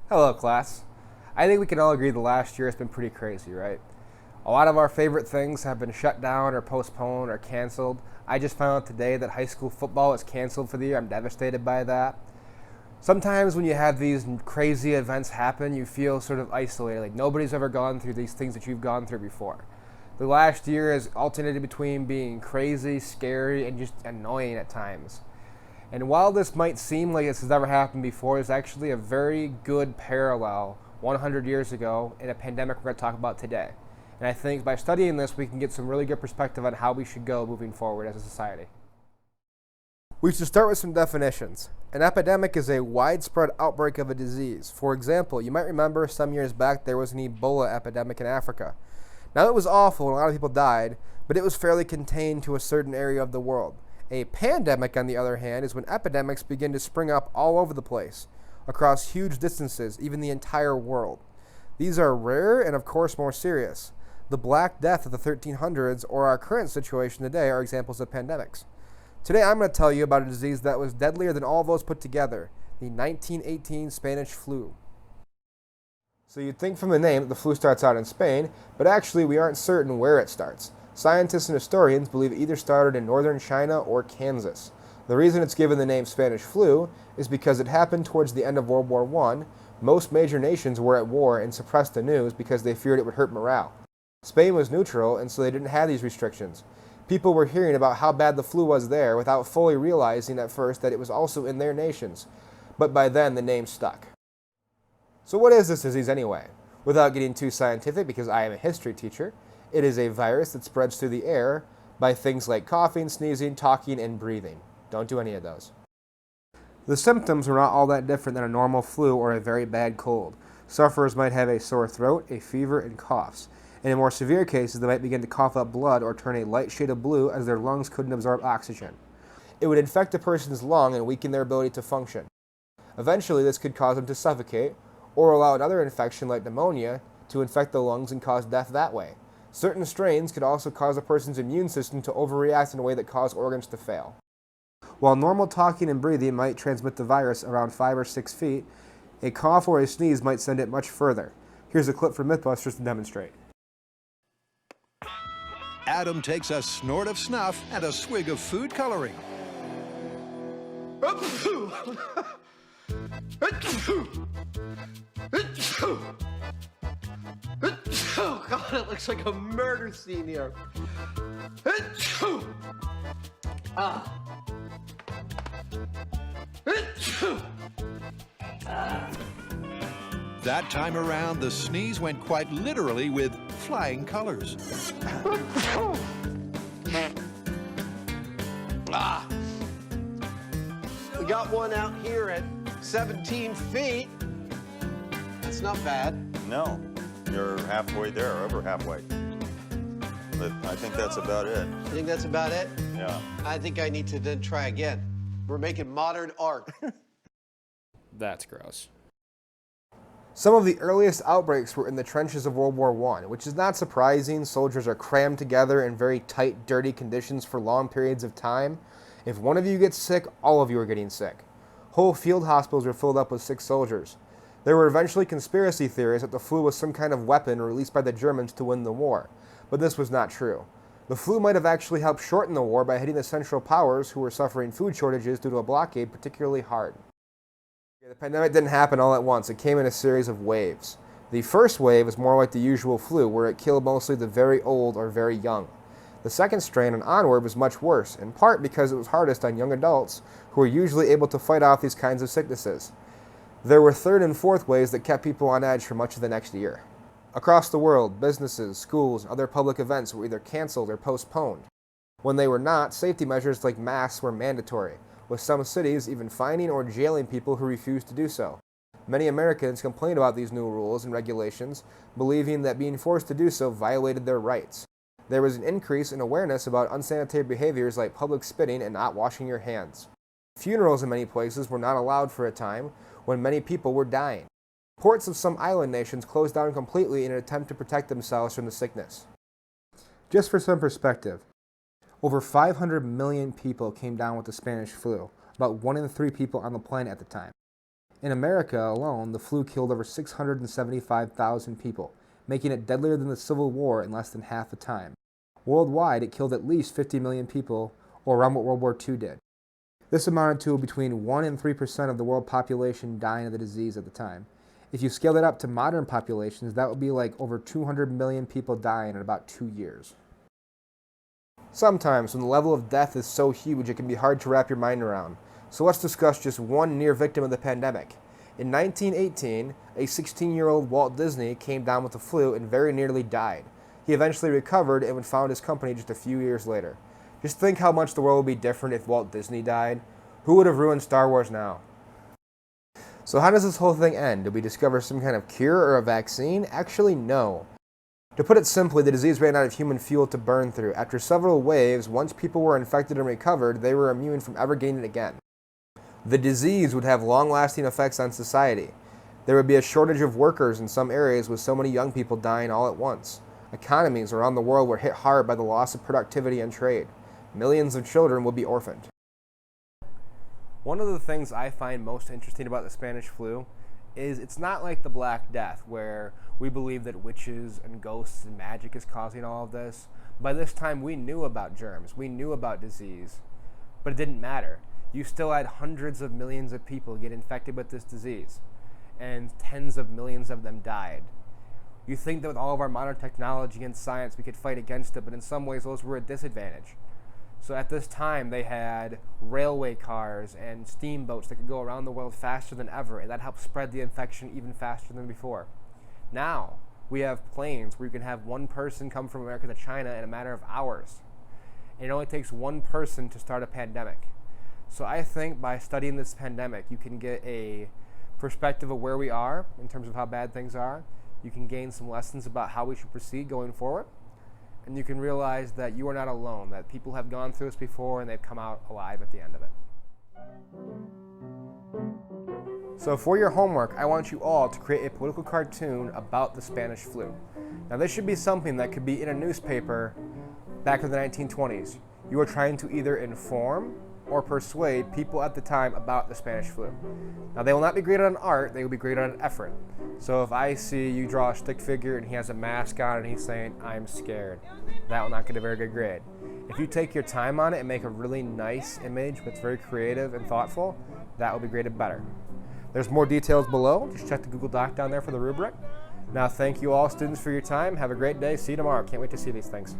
Hello, class. I think we can all agree the last year has been pretty crazy, right? A lot of our favorite things have been shut down or postponed or canceled. I just found out today that high school football is canceled for the year. I'm devastated by that. Sometimes when you have these crazy events happen, you feel sort of isolated, like nobody's ever gone through these things that you've gone through before. The last year has alternated between being crazy, scary, and just annoying at times. And while this might seem like this has never happened before, it's actually a very good parallel 100 years ago in a pandemic we're going to talk about today. And I think by studying this, we can get some really good perspective on how we should go moving forward as a society. We should start with some definitions. An epidemic is a widespread outbreak of a disease. For example, you might remember some years back there was an Ebola epidemic in Africa. Now it was awful and a lot of people died, but it was fairly contained to a certain area of the world. A pandemic, on the other hand, is when epidemics begin to spring up all over the place, across huge distances, even the entire world. These are rare and, of course, more serious. The Black Death of the 1300s or our current situation today are examples of pandemics. Today I'm going to tell you about a disease that was deadlier than all those put together, the 1918 Spanish flu. So you'd think from the name that the flu starts out in Spain, but actually we aren't certain where it starts. Scientists and historians believe it either started in northern China or Kansas. The reason it's given the name Spanish flu is because it happened towards the end of World War I. Most major nations were at war and suppressed the news because they feared it would hurt morale. Spain was neutral, and so they didn't have these restrictions. People were hearing about how bad the flu was there without fully realizing at first that it was also in their nations. But by then, the name stuck. So what is this disease anyway? Without getting too scientific, because I am a history teacher, it is a virus that spreads through the air by things like coughing, sneezing, talking, and breathing. Don't do any of those. The symptoms are not all that different than a normal flu or a very bad cold. Sufferers might have a sore throat, a fever, and coughs. And in more severe cases, they might begin to cough up blood or turn a light shade of blue as their lungs couldn't absorb oxygen. It would infect a person's lung and weaken their ability to function. Eventually, this could cause them to suffocate or allow another infection like pneumonia to infect the lungs and cause death that way. Certain strains could also cause a person's immune system to overreact in a way that causes organs to fail. While normal talking and breathing might transmit the virus around 5 or 6 feet, a cough or a sneeze might send it much further. Here's a clip from Mythbusters to demonstrate. Adam takes a snort of snuff and a swig of food coloring. Oh God, it looks like a murder scene here. Ah. That time around, the sneeze went quite literally with flying colors. Ah. We got one out here at 17 feet. That's not bad. No, you're halfway there, over halfway. But I think that's about it. I think that's about it. Yeah. I think I need to then try again. We're making modern art. That's gross. Some of the earliest outbreaks were in the trenches of World War I, which is not surprising. Soldiers are crammed together in very tight, dirty conditions for long periods of time. If one of you gets sick, all of you are getting sick. Whole field hospitals were filled up with sick soldiers. There were eventually conspiracy theories that the flu was some kind of weapon released by the Germans to win the war, but this was not true. The flu might have actually helped shorten the war by hitting the Central Powers, who were suffering food shortages due to a blockade, particularly hard. The pandemic didn't happen all at once. It came in a series of waves. The first wave was more like the usual flu, where it killed mostly the very old or very young. The second strain and onward was much worse, in part because it was hardest on young adults, who were usually able to fight off these kinds of sicknesses. There were third and fourth waves that kept people on edge for much of the next year. Across the world, businesses, schools, and other public events were either canceled or postponed. When they were not, safety measures like masks were mandatory, with some cities even fining or jailing people who refused to do so. Many Americans complained about these new rules and regulations, believing that being forced to do so violated their rights. There was an increase in awareness about unsanitary behaviors like public spitting and not washing your hands. Funerals in many places were not allowed for a time when many people were dying. Ports of some island nations closed down completely in an attempt to protect themselves from the sickness. Just for some perspective, over 500 million people came down with the Spanish flu, about 1 in 3 people on the planet at the time. In America alone, the flu killed over 675,000 people, making it deadlier than the Civil War in less than half the time. Worldwide, it killed at least 50 million people, or around what World War II did. This amounted to between 1 and 3% of the world population dying of the disease at the time. If you scale it up to modern populations, that would be like over 200 million people dying in about 2 years. Sometimes, when the level of death is so huge, it can be hard to wrap your mind around. So let's discuss just one near victim of the pandemic. In 1918, a 16-year-old Walt Disney came down with the flu and very nearly died. He eventually recovered and would found his company just a few years later. Just think how much the world would be different if Walt Disney died. Who would have ruined Star Wars now? So how does this whole thing end? Did we discover some kind of cure or a vaccine? Actually, no. To put it simply, the disease ran out of human fuel to burn through. After several waves, once people were infected and recovered, they were immune from ever gaining it again. The disease would have long-lasting effects on society. There would be a shortage of workers in some areas with so many young people dying all at once. Economies around the world were hit hard by the loss of productivity and trade. Millions of children would be orphaned. One of the things I find most interesting about the Spanish flu is it's not like the Black Death, where we believe that witches and ghosts and magic is causing all of this. By this time, we knew about germs, we knew about disease, but it didn't matter. You still had hundreds of millions of people get infected with this disease, and tens of millions of them died. You think that with all of our modern technology and science, we could fight against it, but in some ways, those were a disadvantage. So at this time, they had railway cars and steamboats that could go around the world faster than ever, and that helped spread the infection even faster than before. Now, we have planes where you can have one person come from America to China in a matter of hours. And it only takes one person to start a pandemic. So I think by studying this pandemic, you can get a perspective of where we are in terms of how bad things are. You can gain some lessons about how we should proceed going forward. And you can realize that you are not alone, that people have gone through this before and they've come out alive at the end of it. So for your homework, I want you all to create a political cartoon about the Spanish flu. Now this should be something that could be in a newspaper back in the 1920s. You are trying to either inform or persuade people at the time about the Spanish flu. Now they will not be graded on art, they will be graded on effort. So if I see you draw a stick figure and he has a mask on and he's saying, "I'm scared," that will not get a very good grade. If you take your time on it and make a really nice image that's very creative and thoughtful, that will be graded better. There's more details below. Just check the Google Doc down there for the rubric. Now thank you all students for your time. Have a great day. See you tomorrow. Can't wait to see these things.